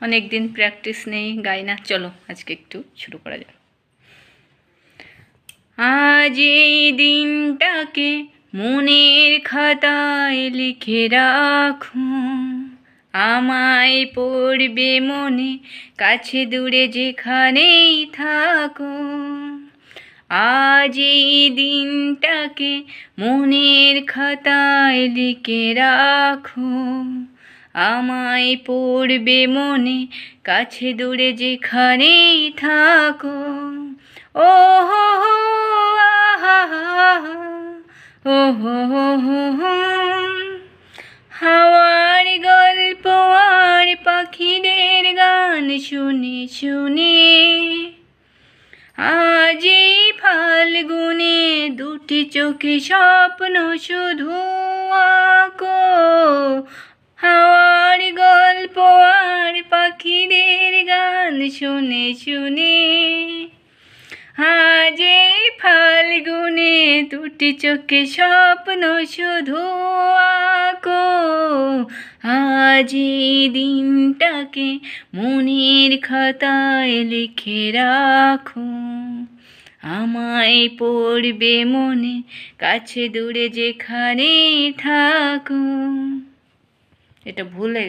অনেক দিন প্র্যাকটিস নেই, গাই না। চলো আজকে একটু শুরু করা যাক। আজ এই দিনটাকে মনের খাতায় লিখে রাখো, আমায় পড়বে মনে, কাছে দূরে যেখানেই থাকো। আজ এই দিনটাকে মনের খাতায় লিখে রাখো, আমায় পড়বে মনে, কাছে দূরে যেখানেই থাকো। ও হো হো আহা হা, ও হো হো হো, হাওয়ার গল্প আর পাখিদের গান শুনে শুনে আজ এই ফাল্গুনে দুটি চোখে স্বপ্ন শুধু আঁকো। হাওয়ার গল্প আর পাখিদের গান শুনে শুনে আজ এই ফাল্গুনে দুটি চোখে স্বপ্ন শুধু আঁকো। আজ এই দিনটাকে মনের খাতায় লিখে রাখো, আমায় পড়বে মনে, কাছে দূরে যেখানে থাকো। এটা ভুলে